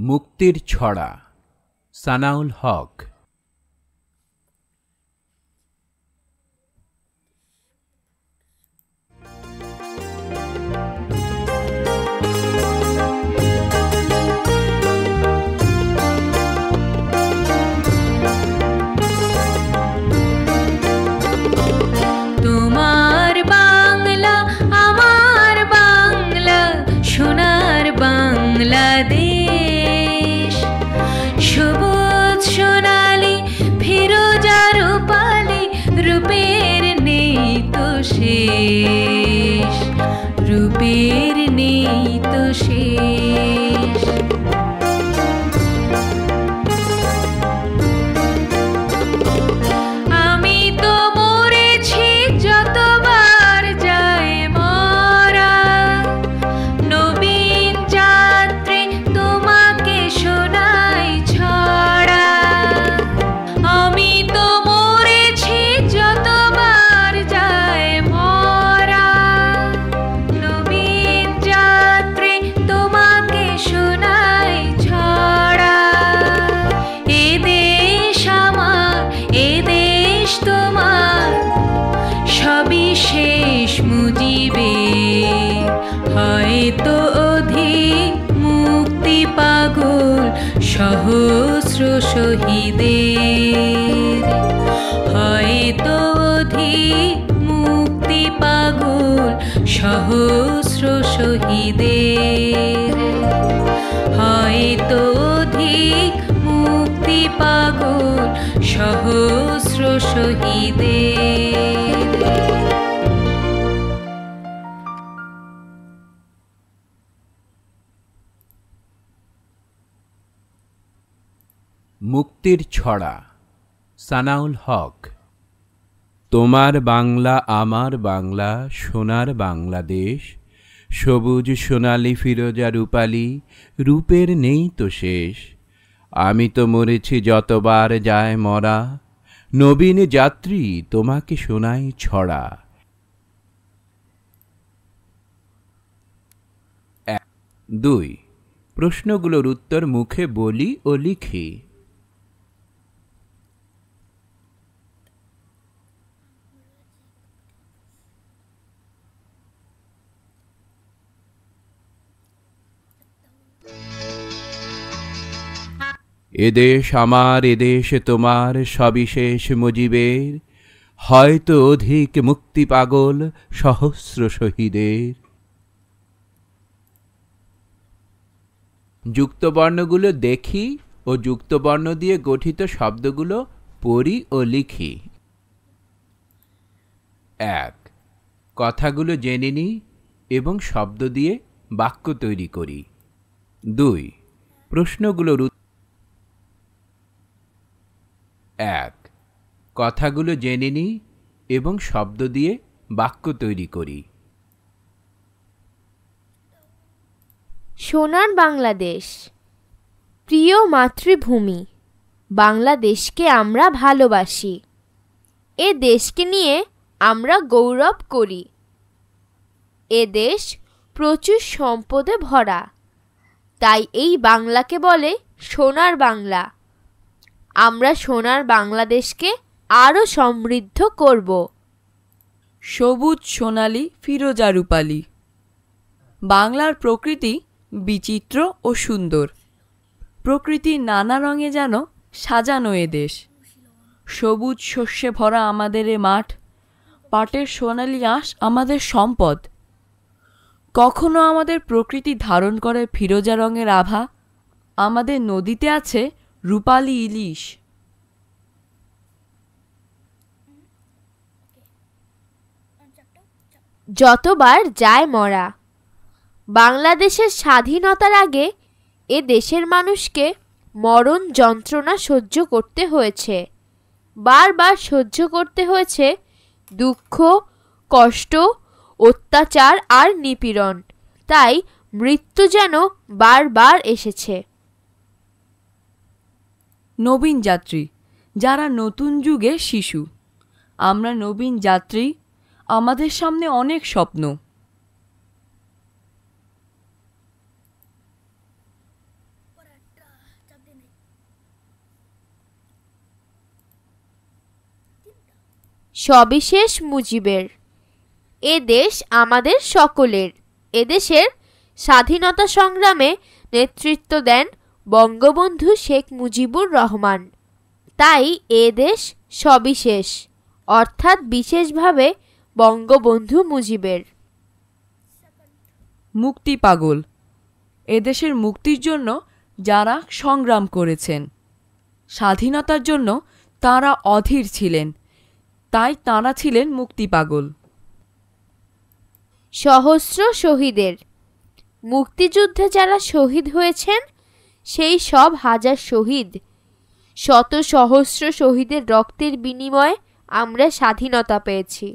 মুক্তির ছড়া, সানাউল হক। তোমার বাংলা আমার বাংলা, সোনার বাংলাদেশ। সবুজ সোনালি ফিরোজা রূপালি, রূপের নেই তো শেষ, রূপের নেই তো শেষ। আমি তো মরেছি যতবার যায় মরা, নবীন যাত্রী তোমাকে শোনাই ছড়া। আমি তো মরেছি যতবার যায় মরা, নবীন যাত্রী তোমাকে শোনাই ছড়া। এ দেশ আমার, এ দেশ তোমার, সবই শেষ মুজিবে। হয়তো অধিক মুক্তি পাগল সহস্র শহীদের, হয়তো অধিক মুক্তি পাগল সহস্র শহীদের, হয়তো অধিক মুক্তি পাগল সহস্র শহীদের। মুক্তির ছড়া, সানাউল হক। তোমার বাংলা আমার বাংলা, সোনার বাংলাদেশ। সবুজ সোনালি ফিরোজা রূপালি, রূপের নেই তো শেষ। আমি তো মরেছি যতবার যায় মরা, নবীন যাত্রী তোমাকে শোনাই ছড়া। 2. প্রশ্নগুলোর উত্তর মুখে বলি ও লিখি। এদেশ আমার, এদেশ তোমার, সবিশেষ মুজিবের, হয়তো অধিক মুক্তি পাগল সহস্র শহীদের। যুক্তবর্ণগুলো দেখি ও যুক্তবর্ণ দিয়ে গঠিত শব্দগুলো পড়ি ও লিখি। 1. কথাগুলো জেনে নিই এবং শব্দ দিয়ে বাক্য তৈরি করি। 2. প্রশ্নগুলোর 1. কথাগুলো জেনে নিই এবং শব্দ দিয়ে বাক্য তৈরি করি। সোনার বাংলাদেশ, প্রিয় মাতৃভূমি, বাংলাদেশকে আমরা ভালোবাসি। এ দেশকে নিয়ে আমরা গৌরব করি। এ দেশ প্রচুর সম্পদে ভরা, তাই এই বাংলাকে বলে সোনার বাংলা। আমরা সোনার বাংলাদেশকে আরও সমৃদ্ধ করব। সবুজ সোনালি ফিরোজা রূপালি, বাংলার প্রকৃতি বিচিত্র ও সুন্দর। প্রকৃতির নানা রঙে যেন সাজানো এ দেশ। সবুজ শস্যে ভরা আমাদের এ মাঠ, পাটের সোনালি আঁশ আমাদের সম্পদ। কখনো আমাদের প্রকৃতি ধারণ করে ফিরোজা রঙের আভা, আমাদের নদীতে আছে রূপালি ইলিশ। যতবার যায় মরা, বাংলাদেশের স্বাধীনতার আগে এ দেশের মানুষকে মরণ যন্ত্রণা সহ্য করতে হয়েছে। বারবার সহ্য করতে হয়েছে দুঃখ, কষ্ট, অত্যাচার আর নিপীড়ন। তাই মৃত্যু যেন বারবার এসেছে। নবীন যাত্রী, যারা নতুন যুগের শিশু। আমরা নবীন যাত্রী, আমাদের সামনে অনেক স্বপ্ন। সবিশেষ মুজিবের। এ দেশ আমাদের সকলের। এদেশের স্বাধীনতা সংগ্রামে নেতৃত্ব দেন বঙ্গবন্ধু শেখ মুজিবুর রহমান। তাই এ দেশ সবিশেষ, অর্থাৎ বিশেষভাবে বঙ্গবন্ধু মুজিবের। মুক্তি পাগল, এদেশের মুক্তির জন্য যারা সংগ্রাম করেছেন, স্বাধীনতার জন্য তারা অধীর ছিলেন, তাই তারা ছিলেন মুক্তি পাগল। সহস্র শহীদের, মুক্তিযুদ্ধে যারা শহীদ হয়েছেন সেই সব হাজার শহীদ, শত সহস্র শহীদের রক্তের বিনিময়ে আমরা স্বাধীনতা পেয়েছি।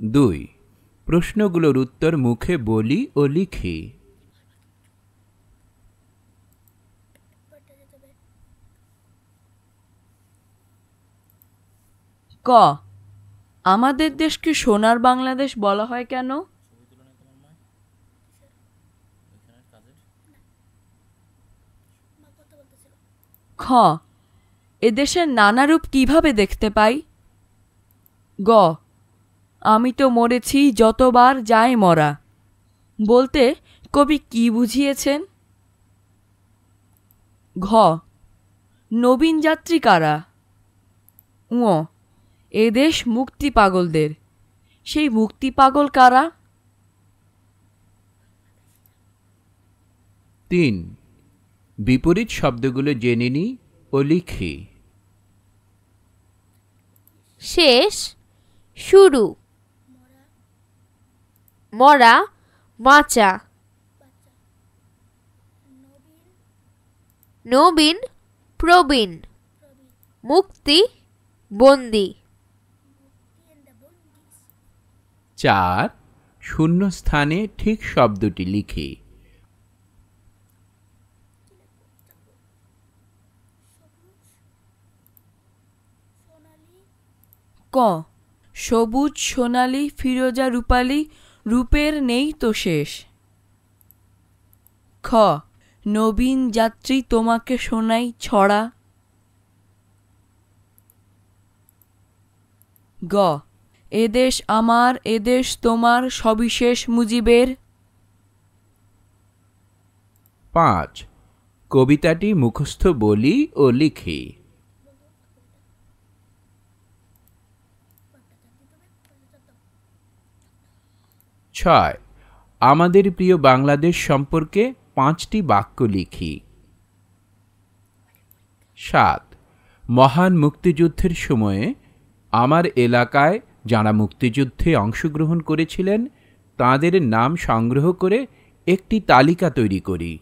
2. প্রশ্নগুলোর উত্তর মুখে বলি ও লিখি। ক, আমাদের দেশকে সোনার বাংলাদেশ বলা হয় কেন? খ, এদেশের নানা রূপ কিভাবে দেখতে পাই? গ, আমি তো মরেছি যতবার যায় মরা বলতে কবি কি বুঝিয়েছেন? ঘ, নবীন যাত্রী কারা? ঙ, এদেশ মুক্তি পাগলদের। সেই মুক্তি পাগল কারা? 3. বিপরীত শব্দগুলো জেনে নি ও লিখি। শেষ, শুরু। মরা, বাঁচা। নবীন, প্রবীণ। মুক্তি, বন্দি। 4. শূন্য স্থানে ঠিক শব্দটি লিখি। ক, সবুজ সোনালি ফিরোজা রূপালি রূপের নেই তো শেষ। খ, নবীন যাত্রী তোমাকে শোনাই ছড়া। গ, এদেশ আমার এদেশ তোমার সবিশেষ মুজিবের। 5. কবিতাটি মুখস্থ বলি ও লিখি। 6. আমাদের প্রিয় বাংলাদেশ সম্পর্কে 5টি বাক্য লিখি। 7. মহান মুক্তিযুদ্ধের সময়ে আমার এলাকায় যারা মুক্তিযুদ্ধে অংশগ্রহণ করেছিলেন তাদের নাম সংগ্রহ করে একটি তালিকা তৈরি করি।